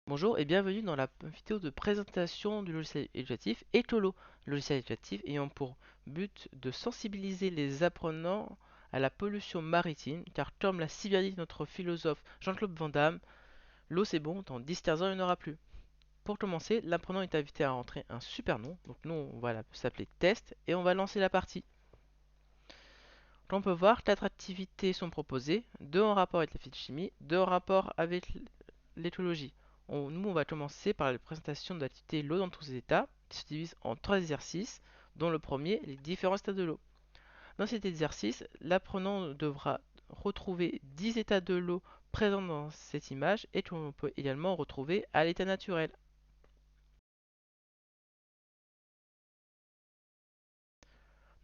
Bonjour et bienvenue dans la vidéo de présentation du logiciel éducatif Etolo, logiciel éducatif ayant pour but de sensibiliser les apprenants à la pollution maritime, car comme l'a si bien dit notre philosophe Jean-Claude Van Damme, l'eau c'est bon, dans 10-15 ans il n'y en aura plus. Pour commencer, l'apprenant est invité à rentrer un super nom, donc nous on va s'appeler test et on va lancer la partie. Comme on peut voir, 4 activités sont proposées, 2 en rapport avec la physique-chimie, 2 en rapport avec l'éthologie. Nous, on va commencer par la présentation de l'activité l'eau dans tous ses états, qui se divise en 3 exercices, dont le premier, les différents états de l'eau. Dans cet exercice, l'apprenant devra retrouver 10 états de l'eau présents dans cette image et qu'on peut également retrouver à l'état naturel.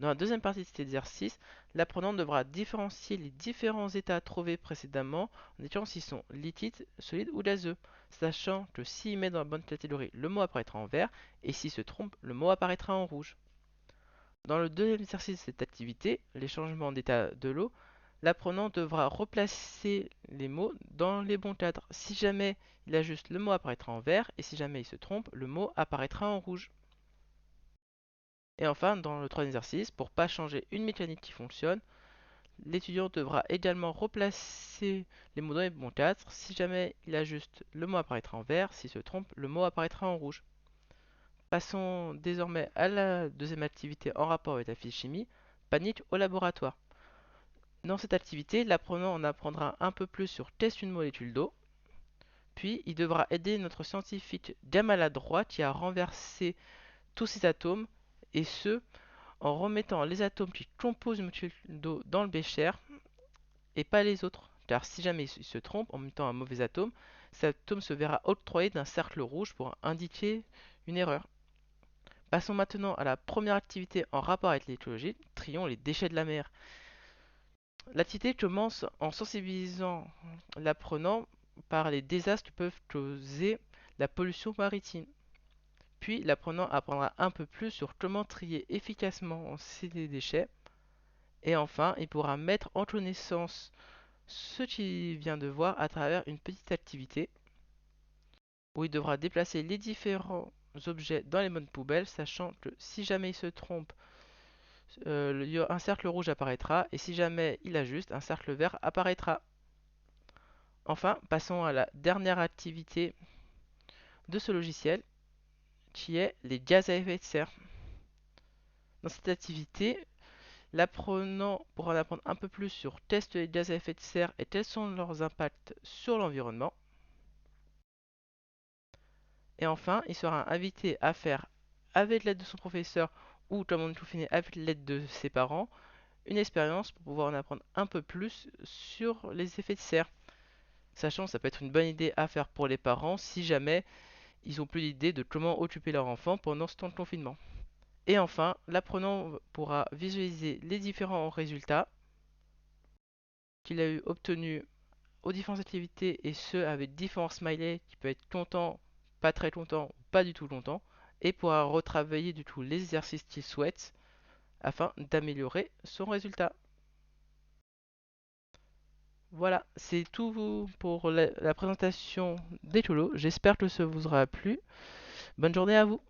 Dans la deuxième partie de cet exercice, l'apprenant devra différencier les différents états trouvés précédemment en déterminant s'ils sont liquides, solides ou gazeux, sachant que s'il met dans la bonne catégorie, le mot apparaîtra en vert et s'il se trompe, le mot apparaîtra en rouge. Dans le deuxième exercice de cette activité, les changements d'état de l'eau, l'apprenant devra replacer les mots dans les bons cadres. Si jamais il ajuste, le mot apparaîtra en vert et si jamais il se trompe, le mot apparaîtra en rouge. Et enfin, dans le troisième exercice, pour ne pas changer une mécanique qui fonctionne, l'étudiant devra également replacer les mots dans les bons cadres. Si jamais il ajuste, le mot apparaîtra en vert. S'il se trompe, le mot apparaîtra en rouge. Passons désormais à la deuxième activité en rapport avec la physique-chimie, panique au laboratoire. Dans cette activité, l'apprenant en apprendra un peu plus sur test une molécule d'eau, puis il devra aider notre scientifique bien maladroit qui a renversé tous ces atomes, et ce, en remettant les atomes qui composent une molécule d'eau dans le bécher et pas les autres. Car si jamais il se trompe en mettant un mauvais atome, cet atome se verra octroyé d'un cercle rouge pour indiquer une erreur. Passons maintenant à la première activité en rapport avec l'écologie, trions les déchets de la mer. L'activité commence en sensibilisant l'apprenant par les désastres que peuvent causer la pollution maritime. Puis l'apprenant apprendra un peu plus sur comment trier efficacement ces déchets. Et enfin, il pourra mettre en connaissance ce qu'il vient de voir à travers une petite activité où il devra déplacer les différents objets dans les bonnes poubelles, sachant que si jamais il se trompe, un cercle rouge apparaîtra et si jamais il ajuste, un cercle vert apparaîtra. Enfin, passons à la dernière activité de ce logiciel qui est les gaz à effet de serre. Dans cette activité, l'apprenant pourra en apprendre un peu plus sur test les gaz à effet de serre et quels sont leurs impacts sur l'environnement. Et enfin, il sera invité à faire, avec l'aide de son professeur ou, comme on tout fini, avec l'aide de ses parents, une expérience pour pouvoir en apprendre un peu plus sur les effets de serre. Sachant que ça peut être une bonne idée à faire pour les parents si jamais ils n'ont plus d'idée de comment occuper leur enfant pendant ce temps de confinement. Et enfin, l'apprenant pourra visualiser les différents résultats qu'il a eu obtenus aux différentes activités et ce avec différents smileys qui peuvent être content, pas très content ou pas du tout content et pourra retravailler du tout les exercices qu'il souhaite afin d'améliorer son résultat. Voilà, c'est tout pour la présentation des J'espère que ça vous aura plu. Bonne journée à vous.